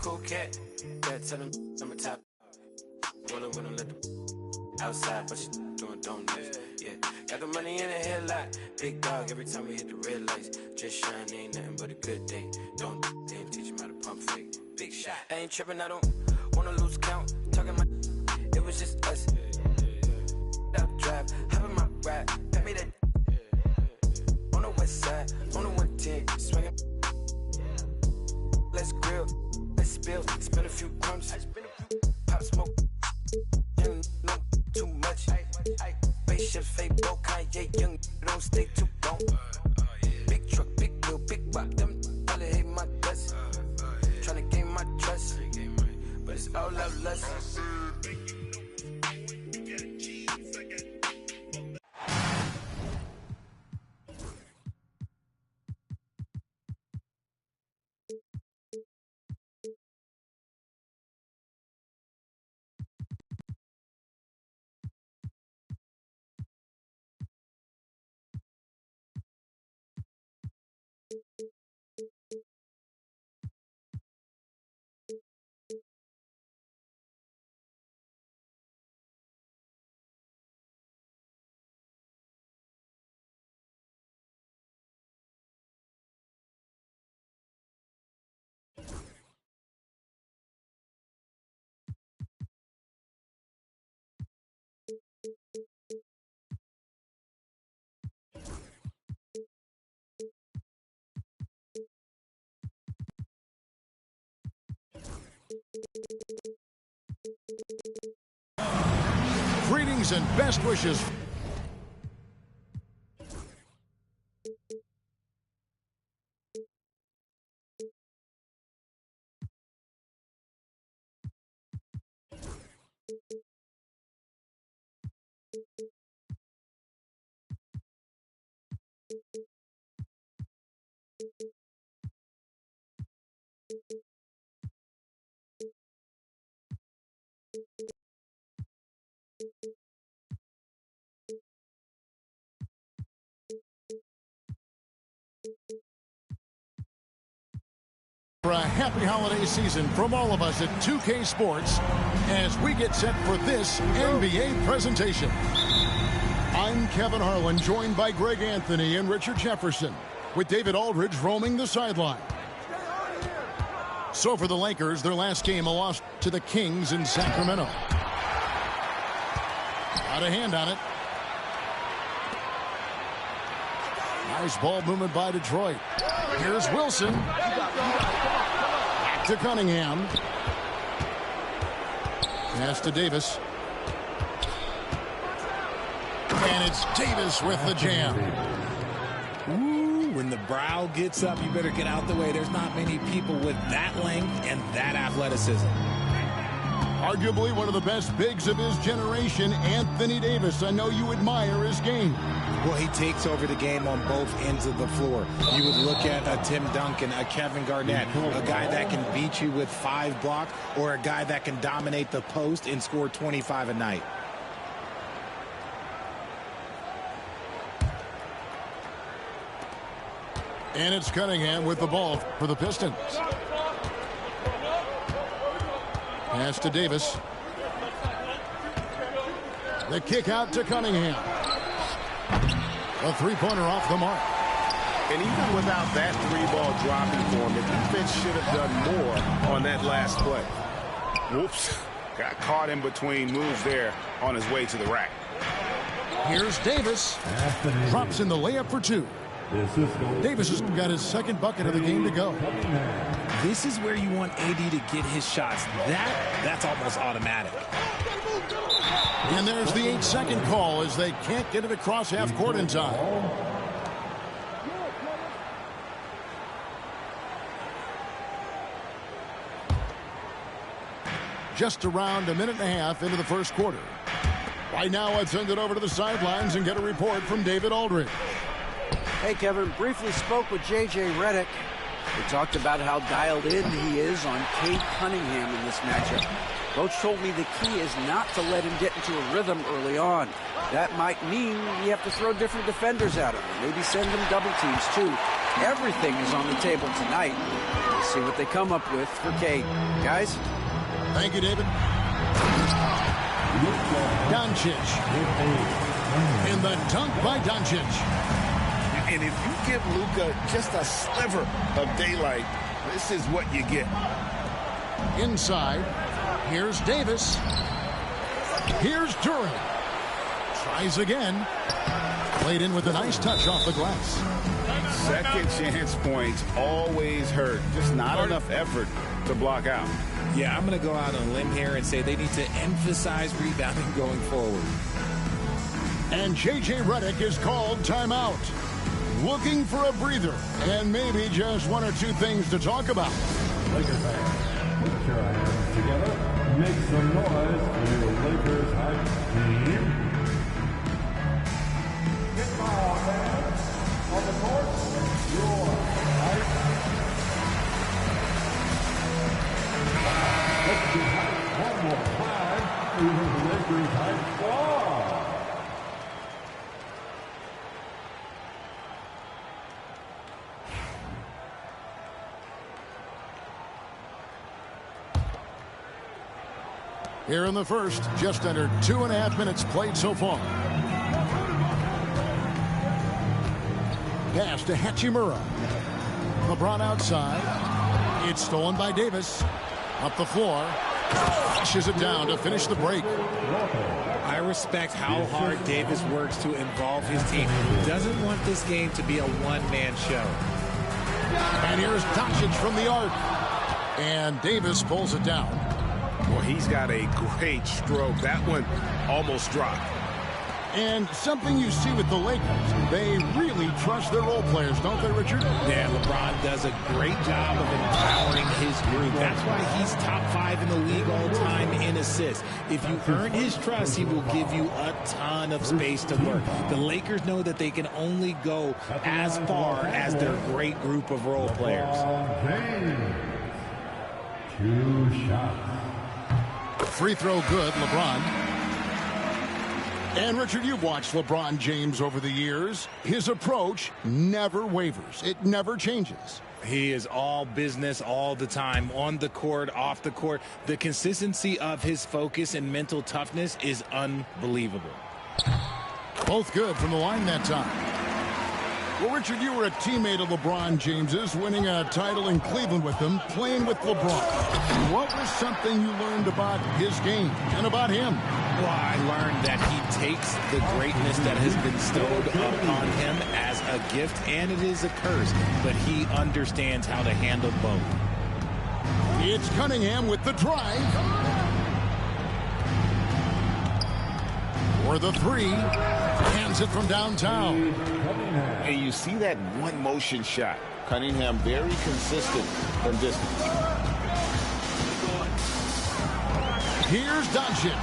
cool cat. Better tell them I'm a top. Rollin' with them, let them outside, but she doing donuts. Yeah, got the money in the headlight. Big dog every time we hit the red lights. Just shine, ain't nothing but a good day. Don't they ain't teach him how to pump fake. Big shot. I ain't tripping, I don't wanna lose count. Talking my, it was just us. Up drive, hop in my ride, pat me that. On the west side, on the 110, swinging. Let's grill, let's spill, spin a few crumbs, pop smoke. No too much. Spaceship, fake boat, Kanye, young, don't stay too long. Big truck, big wheel, big bop, them probably hate my guts. Tryna gain my trust, but it's all love lust. Greetings and best wishes. For a happy holiday season from all of us at 2K Sports as we get set for this NBA presentation. I'm Kevin Harlan, joined by Greg Anthony and Richard Jefferson, with David Aldridge roaming the sideline. So for the Lakers, their last game, a loss to the Kings in Sacramento. Got a hand on it. Nice ball movement by Detroit. Here's Wilson. Back to Cunningham. Pass to Davis. And it's Davis with the jam. Ooh, when the brow gets up, you better get out the way. There's not many people with that length and that athleticism. Arguably one of the best bigs of his generation, Anthony Davis. I know you admire his game. Well, he takes over the game on both ends of the floor. You would look at a Tim Duncan, a Kevin Garnett, a guy that can beat you with 5 blocks, or a guy that can dominate the post and score 25 a night. And it's Cunningham with the ball for the Pistons. Pass to Davis. The kick out to Cunningham. A three-pointer off the mark. And even without that 3-ball dropping for him, the defense should have done more on that last play. Whoops. Got caught in between moves there on his way to the rack. Here's Davis. Drops in the layup for 2. Davis has got his second bucket of the game to go. This is where you want AD to get his shots. That's almost automatic. And there's the 8-second call as they can't get it across half court in time. Just around a minute and a half into the first quarter. Right now, I'd send it over to the sidelines and get a report from David Aldridge. Hey, Kevin, briefly spoke with J.J. Redick. We talked about how dialed in he is on Cade Cunningham in this matchup. Coach told me the key is not to let him get into a rhythm early on. That might mean you have to throw different defenders at him, maybe send them double teams too. Everything is on the table tonight. We'll see what they come up with for Kate. Guys? Thank you, David. Doncic. In the dunk by Doncic. And if you give Luka just a sliver of daylight, this is what you get. Inside. Here's Davis. Here's Durant. Tries again. Played in with a nice touch off the glass. Second chance points always hurt. Just not enough effort to block out. Yeah, I'm going to go out on a limb here and say they need to emphasize rebounding going forward. And J.J. Redick is called timeout. Looking for a breather and maybe just one or two things to talk about. Lakers fans, put your hands together. Make some noise for your Lakers hype team. Get my fans on the court. Your hype. Let's get hype one more time for the Lakers hype squad. Here in the first, just under 2.5 minutes played so far. Pass to Hachimura. LeBron outside. It's stolen by Davis. Up the floor. Pushes it down to finish the break. I respect how hard Davis works to involve his team. Doesn't want this game to be a one-man show. And here's Doncic from the arc. And Davis pulls it down. Well, he's got a great stroke. That one almost dropped. And something you see with the Lakers, they really trust their role players, don't they, Richard? Yeah, LeBron does a great job of empowering his group. That's why he's top 5 in the league all time in assists. If you earn his trust, he will give you a ton of space to work. The Lakers know that they can only go as far as their great group of role players. 2 shots. Free throw good, LeBron. And, Richard, you've watched LeBron James over the years. His approach never wavers. It never changes. He is all business all the time, on the court, off the court. The consistency of his focus and mental toughness is unbelievable. Both good from the line that time. Well, Richard, you were a teammate of LeBron James's, winning a title in Cleveland with him, playing with LeBron. What was something you learned about his game and about him? Well, I learned that he takes the greatness that has been bestowed upon him as a gift, and it is a curse, but he understands how to handle both. It's Cunningham with the drive. For the three. Hands it from downtown. And you see that one motion shot. Cunningham very consistent from distance. Here's Doncic.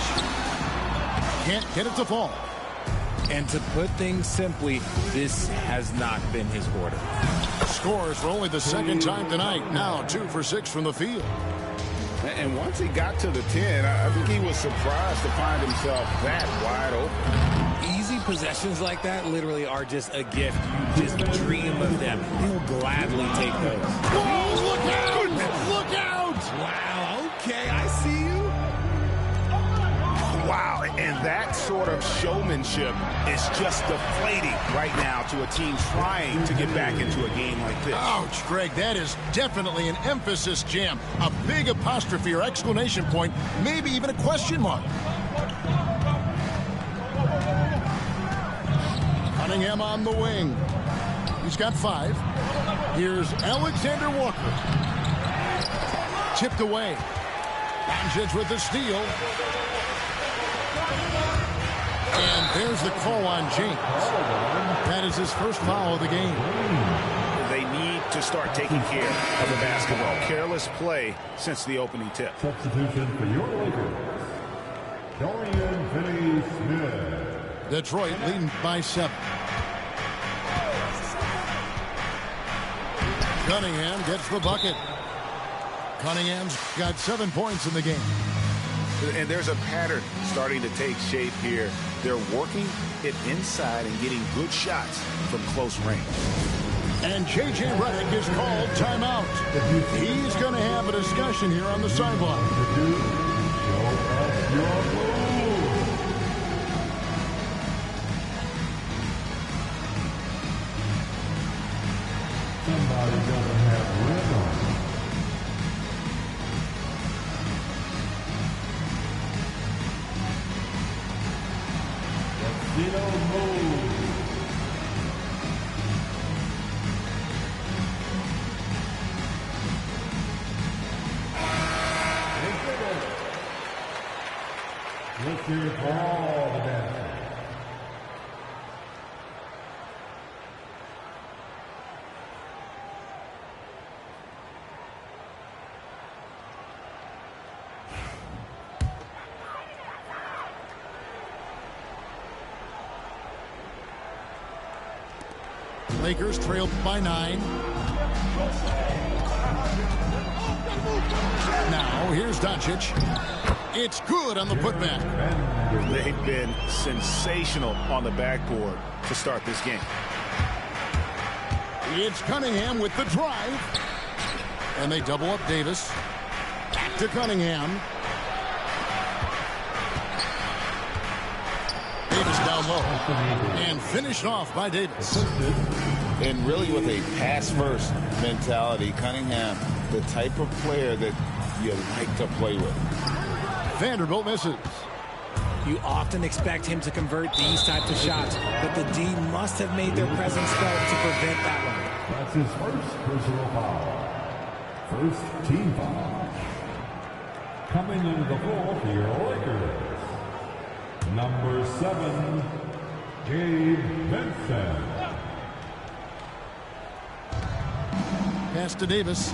Can't get it to fall. And to put things simply, this has not been his quarter. Scores for only the second time tonight. Now 2 for 6 from the field. And once he got to the 10, I think he was surprised to find himself that wide open. Easy possessions like that literally are just a gift. You just dream of them. He'll gladly take those. Whoa, look out! Look out! Wow, okay, I see you. Wow, and that sort of showmanship is just deflating right now to a team trying to get back into a game like this. Ouch, Greg, that is definitely an emphasis jam. A big apostrophe or exclamation point, maybe even a question mark. Cunningham on the wing. He's got 5. Here's Alexander Walker. Tipped away. Doncic with the steal. And there's the call on James. That is his first foul of the game. They need to start taking care of the basketball. Careless play since the opening tip. Substitution for your Lakers. Dorian Finney-Smith. Detroit leading by 7. Cunningham gets the bucket. Cunningham's got 7 points in the game. And there's a pattern starting to take shape here. They're working it inside and getting good shots from close range. And J.J. Redick is called timeout. He's going to have a discussion here on the sideline. Somebody doesn't have rhythm. Let's hear it for all the dancers. Lakers trailed by 9. Now here's Doncic. It's good on the putback. They've been sensational on the backboard to start this game. It's Cunningham with the drive. And they double up Davis. Back to Cunningham. Davis down low. And finished off by Davis. And really with a pass-first mentality, Cunningham, the type of player that you like to play with. Vanderbilt misses. You often expect him to convert these types of shots, but the D must have made their presence felt to prevent that one. That's his first personal foul. First team foul. Coming into the floor for your Lakers, number 7, Gabe Vincent. Pass to Davis.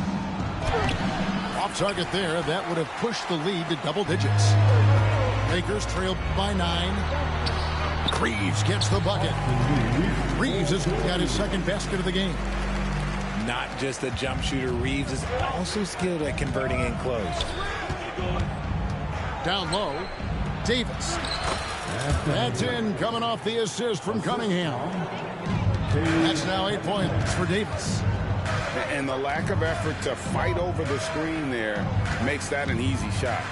Off target there. That would have pushed the lead to double digits. Lakers trailed by 9. Reeves gets the bucket. Reeves has got his second basket of the game. Not just a jump shooter, Reeves is also skilled at converting in close. Down low, Davis. That's in, coming off the assist from Cunningham. That's now 8 points for Davis. And the lack of effort to fight over the screen there makes that an easy shot.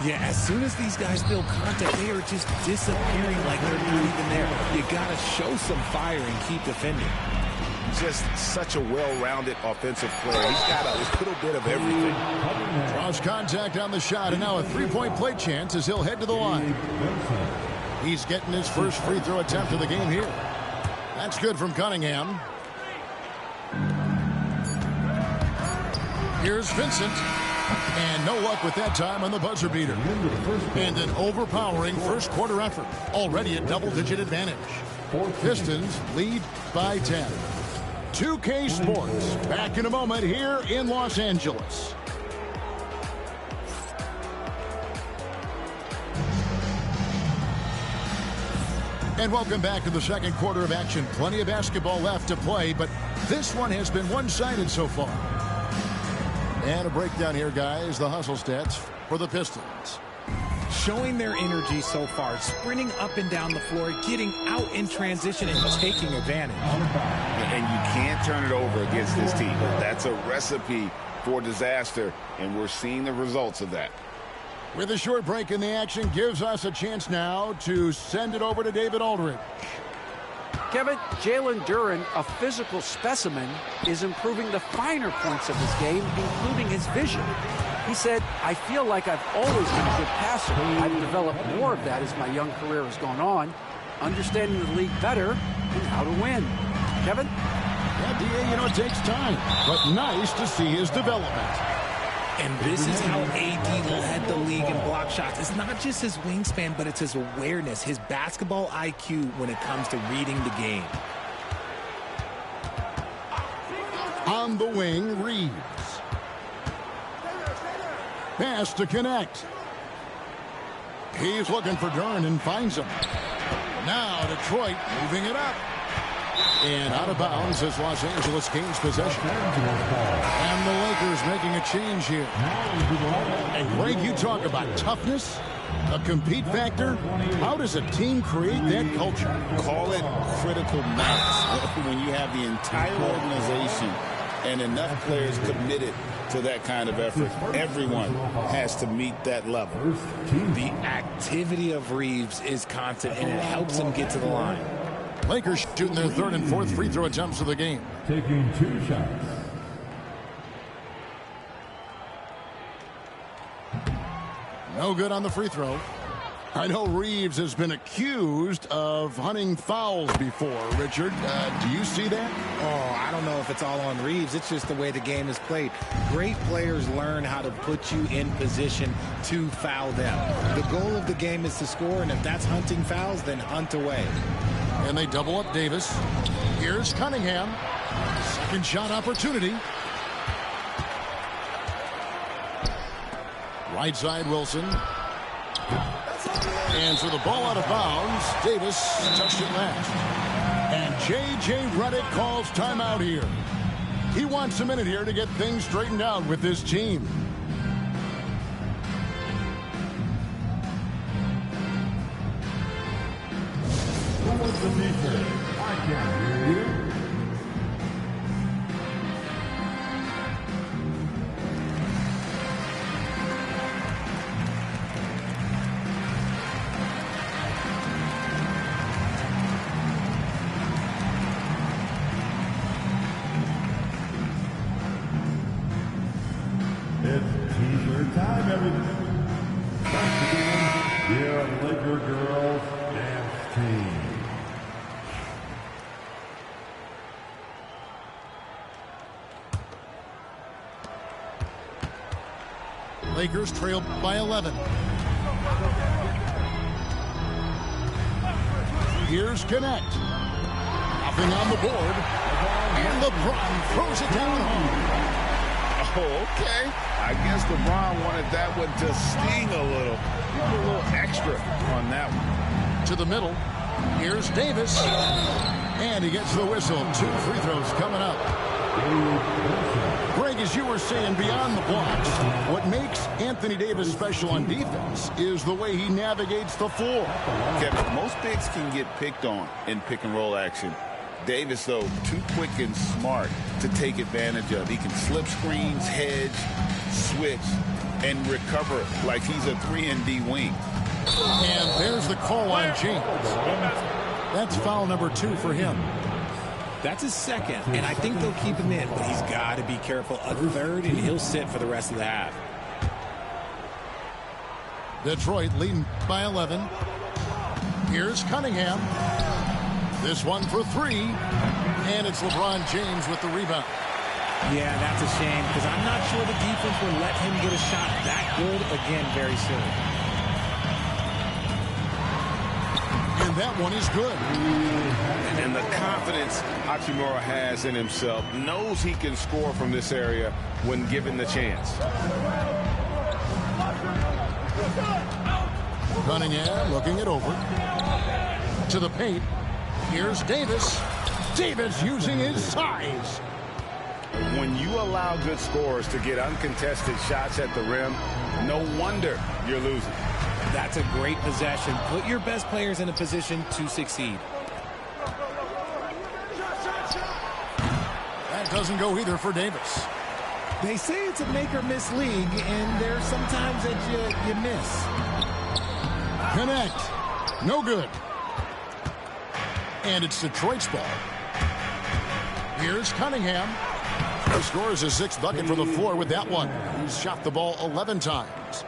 Yeah, as soon as these guys feel contact, they are just disappearing like they're not even there. You got to show some fire and keep defending. Just such a well-rounded offensive player. He's got a little bit of everything. Draws contact on the shot, and now a three-point play chance as he'll head to the line. He's getting his first free throw attempt of the game here. That's good from Cunningham. Here's Vincent. And no luck with that time on the buzzer beater. And an overpowering first quarter effort. Already a double-digit advantage. Pistons lead by 10. 2K Sports back in a moment here in Los Angeles. And welcome back to the second quarter of action. Plenty of basketball left to play, but this one has been one-sided so far. And a breakdown here, guys. The hustle stats for the Pistons. Showing their energy so far, sprinting up and down the floor, getting out in transition and taking advantage. And you can't turn it over against this team. That's a recipe for disaster, and we're seeing the results of that. With a short break in the action, gives us a chance now to send it over to David Aldridge. Kevin, Jalen Duren, a physical specimen, is improving the finer points of his game, including his vision. He said, I feel like I've always been a good passer. I've developed more of that as my young career has gone on, understanding the league better and how to win. Kevin? Yeah, D.A., you know, it takes time, but nice to see his development. And this is how AD led the league in block shots. It's not just his wingspan, but it's his awareness, his basketball IQ when it comes to reading the game. On the wing, Reeves. Pass to connect. He's looking for Duren and finds him. Now Detroit moving it up. And out of bounds as Los Angeles gains possession. And the Lakers making a change here. And Greg, you talk about toughness, a compete factor. How does a team create that culture? Call it critical mass. When you have the entire organization and enough players committed to that kind of effort, everyone has to meet that level. The activity of Reeves is constant, and it helps him get to the line. Lakers shooting their third and fourth free throw attempts of the game. Taking 2 shots. No good on the free throw. I know Reeves has been accused of hunting fouls before. Richard, do you see that? Oh, I don't know if it's all on Reeves. It's just the way the game is played. Great players learn how to put you in position to foul them. The goal of the game is to score, and if that's hunting fouls, then hunt away. And they double up Davis. Here's Cunningham. Second shot opportunity. Right side, Wilson. And so the ball out of bounds. Davis touched it last. And J.J. Redick calls timeout here. He wants a minute here to get things straightened out with this team. What's the defense? I can't hear you. It's t-shirt time, everybody. Your Laker girls dance team. Lakers trail by 11. Here's Connect. Nothing on the board. And LeBron throws it down home. Oh, okay. I guess LeBron wanted that one to sting a little. Give him a little extra on that one. To the middle. Here's Davis. And he gets the whistle. 2 free throws coming up. Greg, as you were saying, beyond the blocks, what makes Anthony Davis special on defense is the way he navigates the floor. Kevin, most bigs can get picked on in pick-and-roll action. Davis, though, too quick and smart to take advantage of. He can slip screens, hedge, switch, and recover like he's a 3-and-D wing. And there's the call on James. That's foul number 2 for him. That's his second, and I think they'll keep him in, but he's got to be careful. A third, and he'll sit for the rest of the half. Detroit leading by 11. Here's Cunningham. This one for 3. And it's LeBron James with the rebound. Yeah, that's a shame, because I'm not sure the defense will let him get a shot that good again very soon. And that one is good. And the confidence Hachimura has in himself, knows he can score from this area when given the chance. Cunningham looking it over. To the paint. Here's Davis. Davis using his size. When you allow good scorers to get uncontested shots at the rim, no wonder you're losing. That's a great possession. Put your best players in a position to succeed. That doesn't go either for Davis. They say it's a make-or-miss league, and there's sometimes that you miss. Connect. No good. And it's Detroit's ball. Here's Cunningham. He scores his 6th bucket for the floor with that one. He's shot the ball 11 times.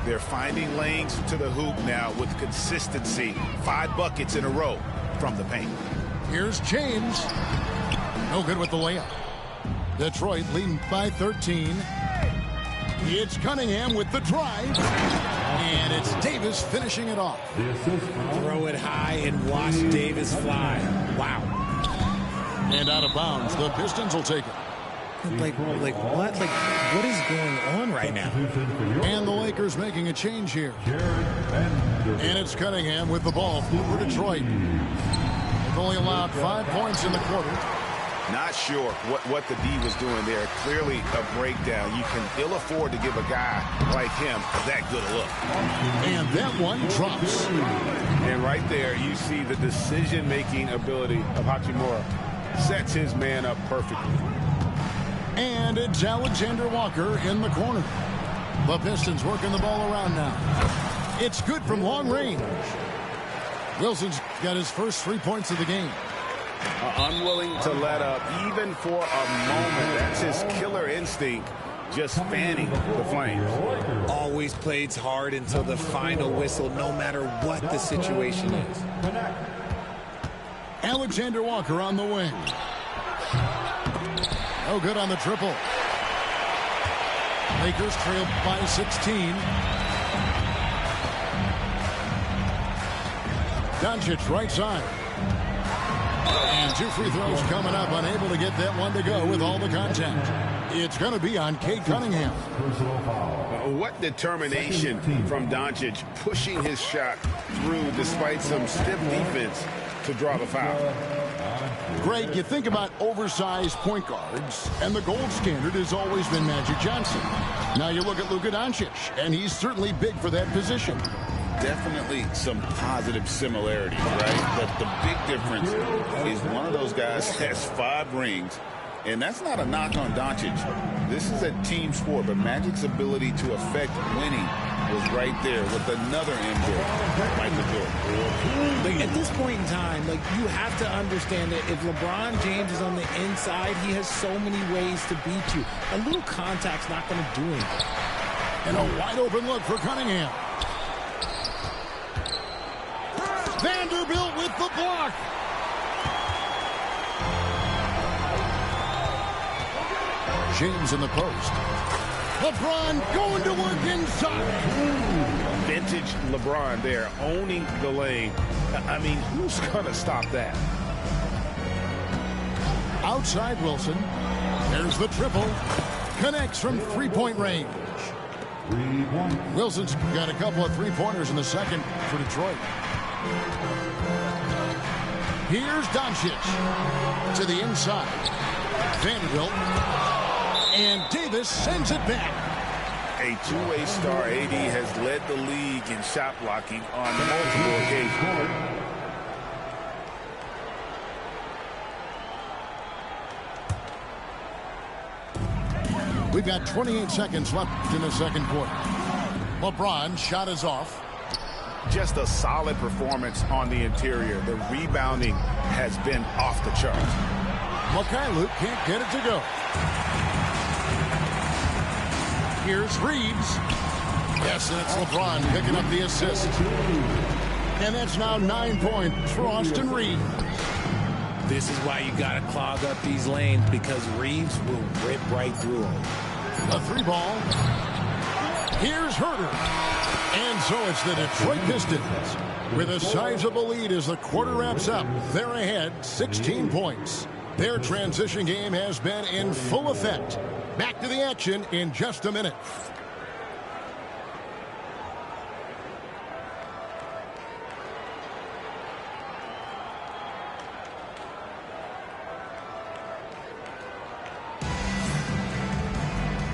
They're finding lanes to the hoop now with consistency. 5 buckets in a row from the paint. Here's James. No good with the layup. Detroit leading by 13. It's Cunningham with the drive. And it's Davis finishing it off. Throw it high and watch Davis fly. Wow. And out of bounds. The Pistons will take it. Like what? What is going on right now? And the Lakers making a change here. And it's Cunningham with the ball for Detroit. They've only allowed 5 points in the quarter. Not sure what the D was doing there. Clearly a breakdown. You can ill afford to give a guy like him that good a look. And that one drops. And right there, you see the decision-making ability of Hachimura. Sets his man up perfectly. And it's Alexander Walker in the corner. The Pistons working the ball around now. It's good from long range. Wilson's got his first 3 points of the game. Unwilling to let up even for a moment. That's his killer instinct, just fanning the flames. Always plays hard until the final whistle, no matter what the situation is. Alexander Walker on the wing. No good on the triple. Lakers trail by 16. Doncic right side. And 2 free throws coming up. Unable to get that one to go with all the contact. It's going to be on Cade Cunningham. What determination from Doncic, pushing his shot through despite some stiff defense to draw the foul. Greg, you think about oversized point guards, and the gold standard has always been Magic Johnson. Now you look at Luka Doncic, and he's certainly big for that position. Definitely some positive similarities, right? But the big difference is one of those guys has 5 rings, and that's not a knock on Doncic. This is a team sport, but Magic's ability to affect winning was right there with another NBA, Michael Jordan. Like, at this point in time, like, you have to understand that if LeBron James is on the inside, he has so many ways to beat you. A little contact's not going to do anything. And a wide open look for Cunningham. Vanderbilt with the block. James in the post. LeBron going to work inside. Vintage LeBron there, owning the lane. I mean, who's going to stop that? Outside Wilson. There's the triple. Connects from 3-point range. Wilson's got a couple of 3-pointers in the second for Detroit. Here's Doncic to the inside. Vanderbilt. And Davis sends it back. A two-way star, AD has led the league in shot blocking on multiple occasions. We've got 28 seconds left in the second quarter. LeBron's shot is off. Just a solid performance on the interior. The rebounding has been off the charts. Luke can't get it to go. Here's Reeves. Yes, and it's LeBron picking up the assist. And that's now 9 points for Austin Reeves. This is why you got to clog up these lanes, because Reeves will rip right through them. A 3-ball. Here's Herter. And so it's the Detroit Pistons with a sizable lead as the quarter wraps up. They're ahead 16 points. Their transition game has been in full effect. Back to the action in just a minute.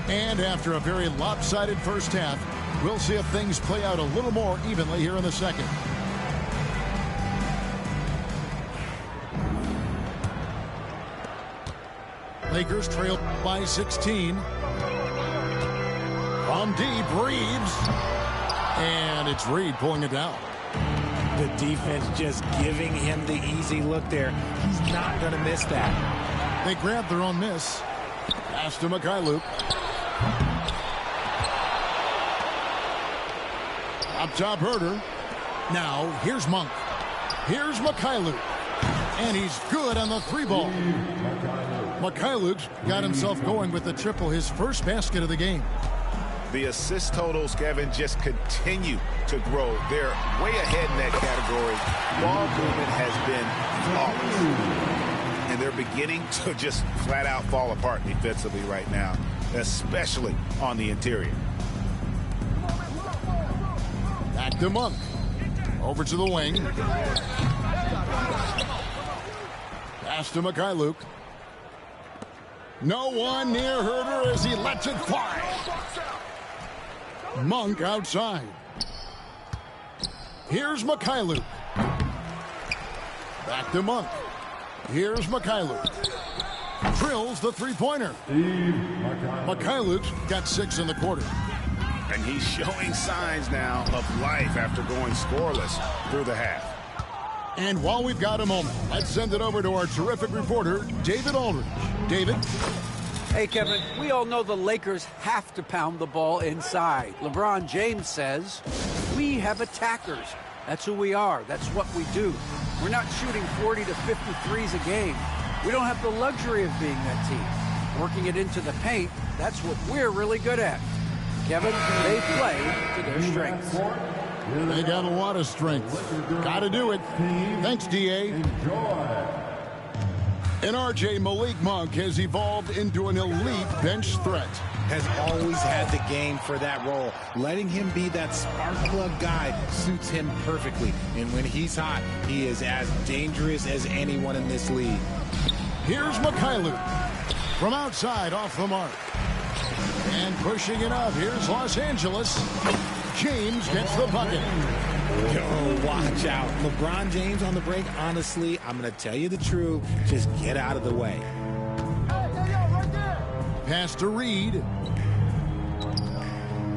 And after a very lopsided first half, we'll see if things play out a little more evenly here in the second. Lakers trail by 16. From deep, Reeves. And it's Reed pulling it down. The defense just giving him the easy look there. He's not going to miss that. They grab their own miss. Pass to Luke. Up top, Herter. Now, here's Monk. Here's Luke. And he's good on the 3-ball. Luke's got himself going with the triple, his first basket of the game. The assist totals, Kevin, just continue to grow. They're way ahead in that category. Ball movement has been flawless. And they're beginning to just flat out fall apart defensively right now, especially on the interior. Back to Monk. Over to the wing. Pass to Mikhailuk. No one near Herder as he lets it fly. Monk outside. Here's Mikhailuk. Back to Monk. Here's Mikhailuk. Drills the three-pointer. Mikhailuk's got 6 in the quarter. And he's showing signs now of life after going scoreless through the half. And while we've got a moment, let's send it over to our terrific reporter, David Aldridge. David? Hey, Kevin, we all know the Lakers have to pound the ball inside. LeBron James says, we have attackers. That's who we are. That's what we do. We're not shooting 40 to 50 threes a game. We don't have the luxury of being that team. Working it into the paint, that's what we're really good at. Kevin, they play to their strengths. They got a lot of strength. Got to do it. Thanks, D.A. And R.J. Malik Monk has evolved into an elite bench threat. Has always had the game for that role. Letting him be that spark plug guy suits him perfectly. And when he's hot, he is as dangerous as anyone in this league. Here's Mikhailuk from outside off the mark. And pushing it up, here's Los Angeles. James gets the bucket. Oh, watch out. LeBron James on the break. Honestly, I'm going to tell you the truth. Just get out of the way. Pass to Reed.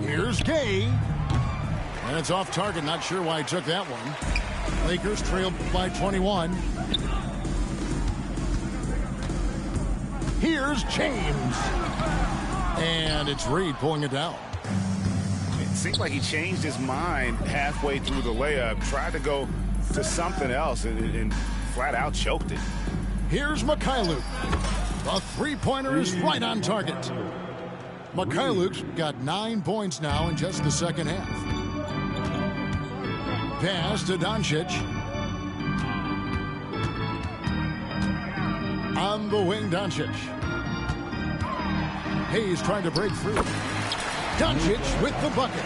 Here's Gay. And it's off target. Not sure why he took that one. Lakers trailed by 21. Here's James. And it's Reed pulling it down. It seemed like he changed his mind halfway through the layup, tried to go to something else, and flat out choked it. Here's Mikhailuk. The three-pointer is right on target. Mikhailuk's got 9 points now in just the second half. Pass to Doncic. On the wing, Doncic. Hayes trying to break through. Doncic with the bucket.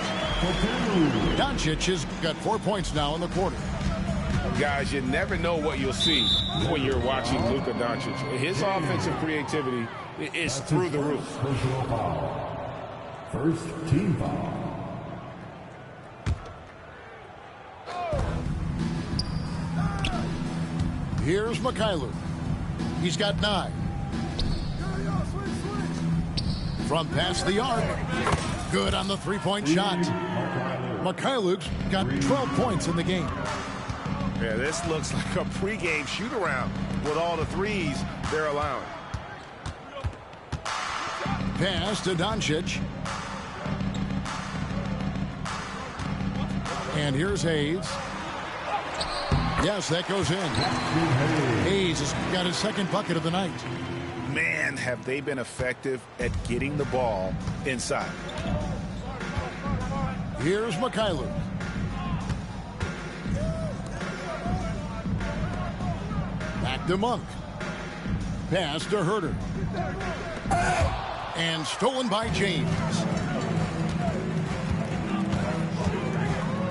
Doncic has got 4 points now in the quarter. Guys, you never know what you'll see when you're watching Luka Doncic. His offensive creativity is through the roof. First team foul. Here's Mikhailuk. He's got 9. From past the arc. Good on the three-point shot. Mikhailuk's got 12 points in the game. Yeah, this looks like a pregame shoot-around with all the threes they're allowing. Pass to Doncic. And here's Hayes. Yes, that goes in. Hayes has got his second bucket of the night. Man, have they been effective at getting the ball inside. Here's Mikhailuk. Back to Monk. Pass to Herder. And stolen by James.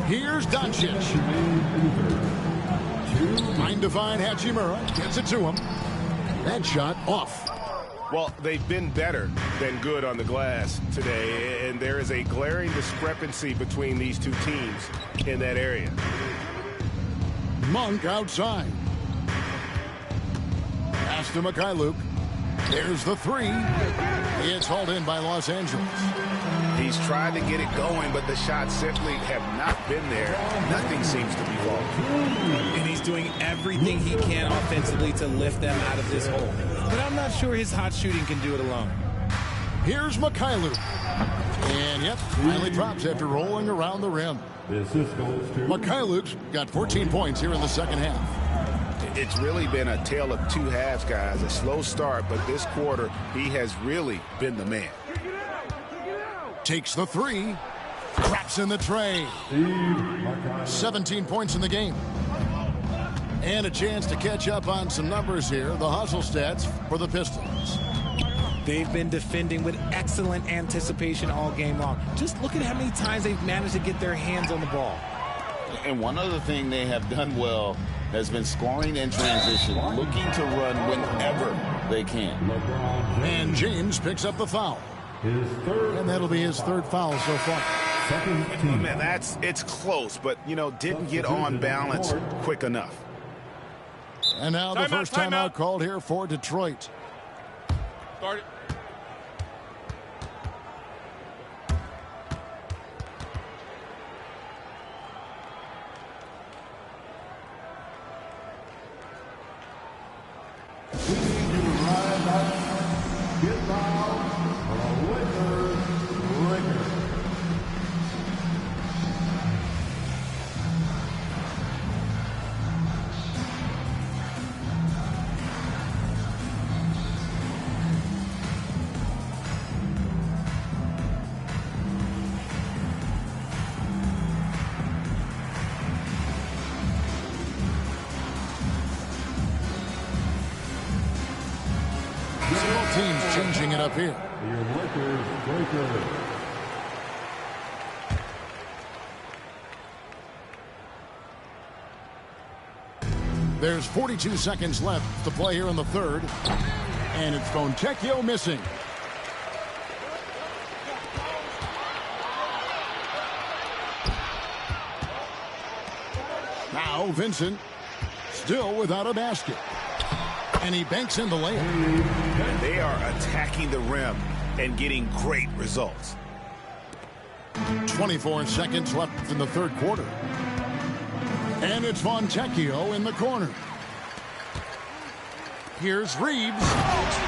Here's Doncic. Trying to find Hachimura. Gets it to him. That shot off. Well, they've been better than good on the glass today, and there is a glaring discrepancy between these two teams in that area. Monk outside. Pass to Mikhailuk. There's the three. It's hauled in by Los Angeles. He's tried to get it going, but the shots simply have not been there. Nothing seems to be falling. And he's doing everything he can offensively to lift them out of this hole. But I'm not sure his hot shooting can do it alone. Here's Mikhailuk. And yep, finally drops after rolling around the rim. Mikhailuk's got 14 points here in the second half. It's really been a tale of two halves, guys. A slow start, but this quarter, he has really been the man. Takes the three. Traps in the tray. 17 points in the game. And a chance to catch up on some numbers here. The hustle stats for the Pistons. They've been defending with excellent anticipation all game long. Just look at how many times they've managed to get their hands on the ball. And one other thing they have done well has been scoring in transition, looking to run whenever they can. And James picks up the foul. And that'll be his third foul so far. Man, it's close, but, didn't get on balance quick enough. And now the first timeout called here for Detroit. Start it. Teams changing it up here. Your Lakers breaker. There's 42 seconds left to play here in the third. And it's Fontecchio missing. Now Vincent still without a basket. And he banks in the layup. They are attacking the rim and getting great results. 24 seconds left in the third quarter. And it's Fontecchio in the corner. Here's Reeves.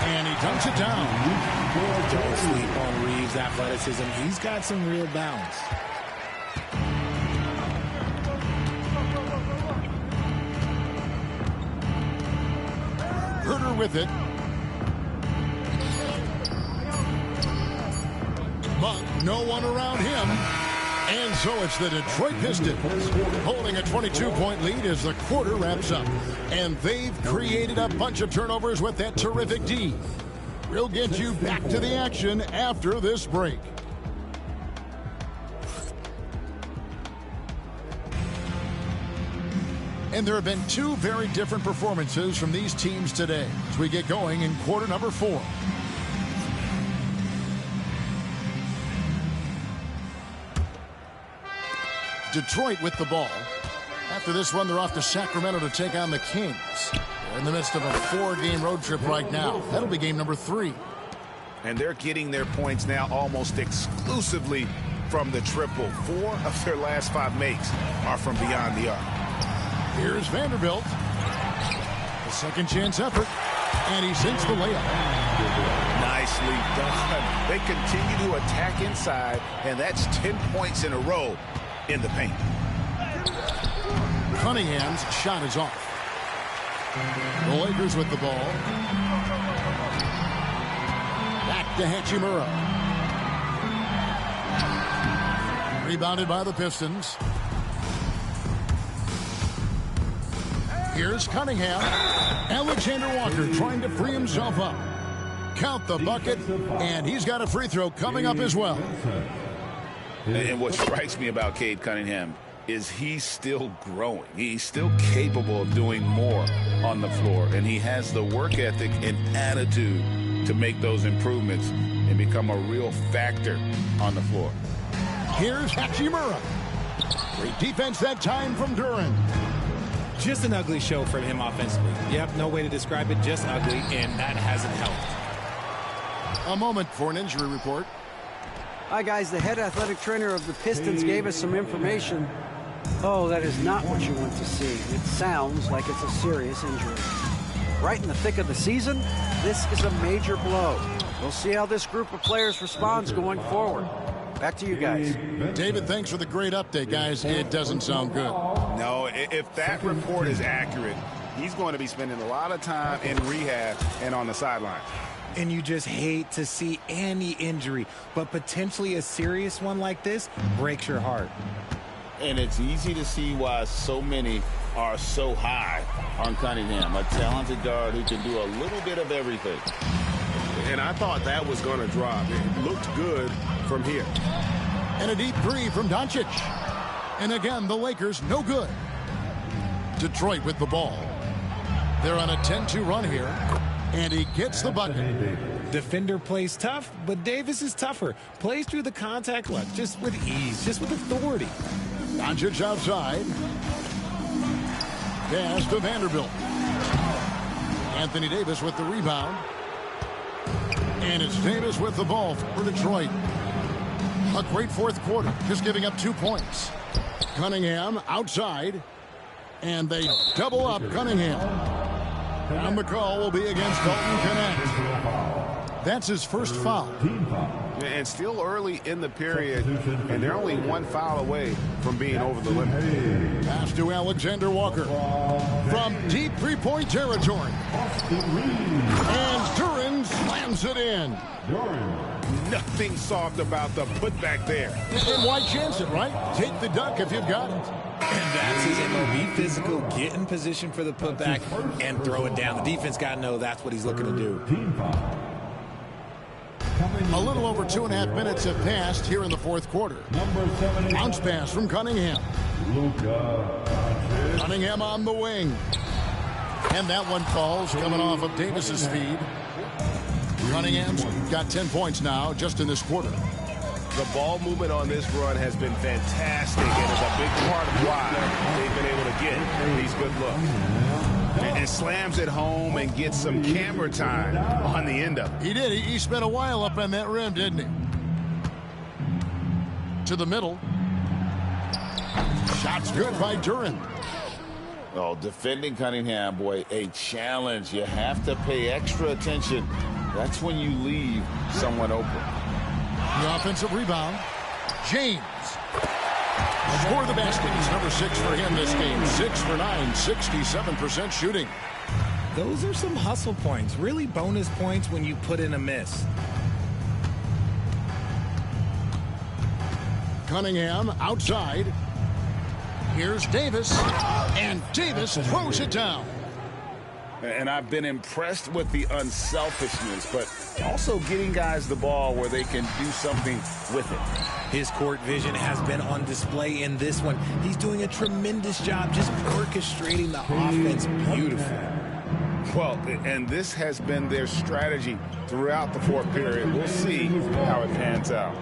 And he dunks it down. Don't sleep on Reeves' athleticism. He's got some real balance. Herter with it. But no one around him. And so it's the Detroit Pistons holding a 22-point lead as the quarter wraps up. And they've created a bunch of turnovers with that terrific D. We'll get you back to the action after this break. And there have been two very different performances from these teams today as we get going in quarter number 4. Detroit with the ball. After this one, they're off to Sacramento to take on the Kings. They're in the midst of a 4-game road trip right now. That'll be game number 3. And they're getting their points now almost exclusively from the triple. 4 of their last 5 makes are from beyond the arc. Here's Vanderbilt. A second chance effort. And he sinks the layup. Nicely done. They continue to attack inside, and that's 10 points in a row in the paint. Cunningham's shot is off. The Lakers with the ball. Back to Hachimura. Rebounded by the Pistons. Here's Cunningham. Alexander Walker trying to free himself up. Count the bucket, and he's got a free throw coming up as well. And what strikes me about Cade Cunningham is he's still growing. He's still capable of doing more on the floor, and he has the work ethic and attitude to make those improvements and become a real factor on the floor. Here's Hachimura. Great defense that time from Duran. Just an ugly show from him offensively. Yep, no way to describe it, just ugly, and that hasn't helped. A moment for an injury report. Hi, guys. The head athletic trainer of the Pistons gave us some information. Oh, that is not what you want to see. It sounds like it's a serious injury. Right in the thick of the season, this is a major blow. We'll see how this group of players responds going forward. Back to you guys. David, thanks for the great update, guys. It doesn't sound good. No, if that report is accurate, he's going to be spending a lot of time in rehab and on the sideline. And you just hate to see any injury, but potentially a serious one like this breaks your heart. And it's easy to see why so many are so high on Cunningham, a talented guard who can do a little bit of everything. And I thought that was going to drop. It looked good from here. And a deep three from Doncic. And again, the Lakers no good. Detroit with the ball. They're on a 10-2 run here. And he gets the bucket. Defender plays tough, but Davis is tougher. Plays through the contact look, just with ease, just with authority. Doncic outside. Pass to Vanderbilt. Anthony Davis with the rebound. And it's Davis with the ball for Detroit. A great fourth quarter, just giving up 2 points. Cunningham outside. And they double up Cunningham. And the call will be against Dalton Connect. That's his first foul. And still early in the period, and they're only 1 foul away from being over the limit. Pass to Alexander Walker from deep three-point territory. And Duren slams it in. Nothing soft about the putback there. And why chance it, right? Take the dunk if you've got it. And that's his MLB physical. Get in position for the putback and throw it down. The defense got to know that's what he's looking to do. A little over 2.5 minutes have passed here in the fourth quarter. Bounce pass from Cunningham. Cunningham on the wing. And that one falls, coming off of Davis's feed. Cunningham's got 10 points now just in this quarter. The ball movement on this run has been fantastic and is a big part of why they've been able to get these good looks. And slams it home and gets some camera time on the end of it. He did. He spent a while up on that rim, didn't he? To the middle. Shots good by Duren. Oh, defending Cunningham, boy, a challenge. You have to pay extra attention. That's when you leave someone open. The offensive rebound. James. Score the basket. It's number 6 for him this game. 6 for 9, 67% shooting. Those are some hustle points. Really bonus points when you put in a miss. Cunningham outside. Here's Davis. And Davis throws it down. And I've been impressed with the unselfishness, but also getting guys the ball where they can do something with it. His court vision has been on display in this one. He's doing a tremendous job just orchestrating the offense beautifully. Well, and this has been their strategy throughout the fourth period. We'll see how it pans out.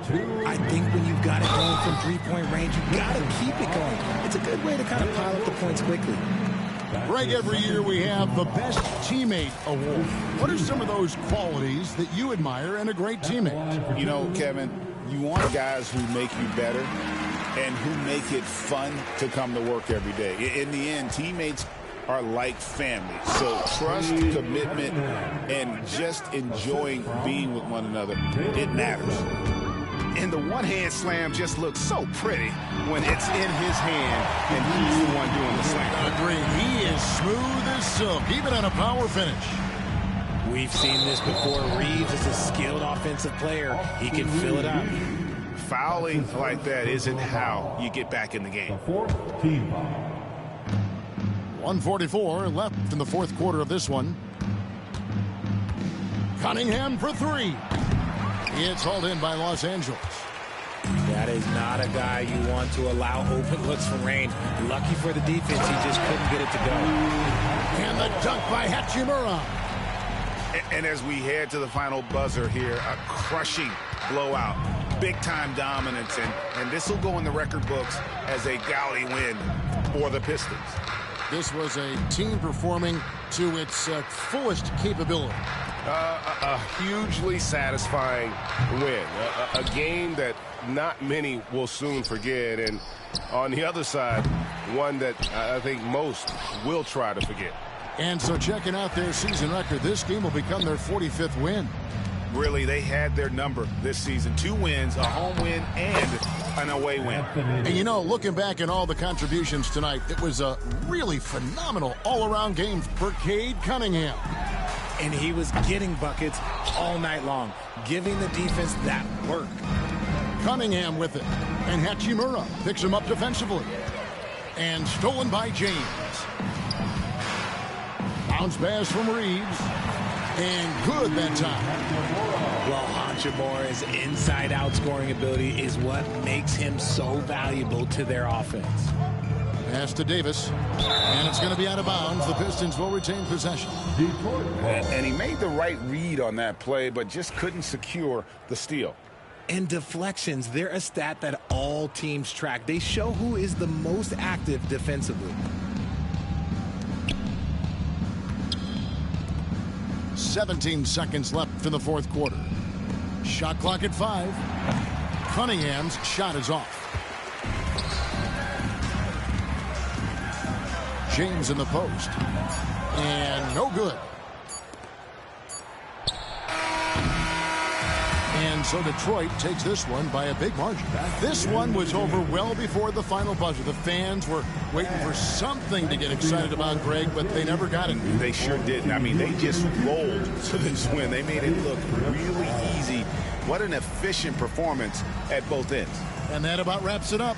I think when you've got it going from three-point range, you've got to keep it going. It's a good way to kind of pile up the points quickly. Greg, every year we have the Best Teammate Award. What are some of those qualities that you admire in a great teammate? You know, Kevin, you want guys who make you better and who make it fun to come to work every day. In the end, teammates are like family. So trust, commitment, and just enjoying being with one another, it matters. And the one-hand slam just looks so pretty when it's in his hand and he's the one doing the slam. Agreed. He is smooth as silk, even on a power finish. We've seen this before. Reeves is a skilled offensive player. He can fill it up. Fouling like that isn't how you get back in the game. 1:44 left in the fourth quarter of this one. Cunningham for 3. It's hauled in by Los Angeles. That is not a guy you want to allow open looks from range. Lucky for the defense, he just couldn't get it to go. And the dunk by Hachimura. And as we head to the final buzzer here, a crushing blowout. Big-time dominance, and this will go in the record books as a gaudy win for the Pistons. This was a team performing to its fullest capability. A hugely satisfying win. A game that not many will soon forget. And on the other side, one that I think most will try to forget. And so checking out their season record, this game will become their 45th win. Really, they had their number this season. 2 wins, a home win, and an away win. And you know, looking back at all the contributions tonight, it was a really phenomenal all-around game for Cade Cunningham. And he was getting buckets all night long, giving the defense that work. Cunningham with it. And Hachimura picks him up defensively. And stolen by James. Bounce pass from Reeves. And good that time. Well, Hachimura's inside-out scoring ability is what makes him so valuable to their offense. Pass to Davis, and it's going to be out of bounds. The Pistons will retain possession. And he made the right read on that play, but just couldn't secure the steal. And deflections, they're a stat that all teams track. They show who is the most active defensively. 17 seconds left in the fourth quarter. Shot clock at 5. Cunningham's shot is off. James in the post. And no good. And so Detroit takes this one by a big margin. This one was over well before the final buzzer. The fans were waiting for something to get excited about, Greg, but they never got it. They sure didn't. I mean, they just rolled to this win. They made it look really easy. What an efficient performance at both ends. And that about wraps it up.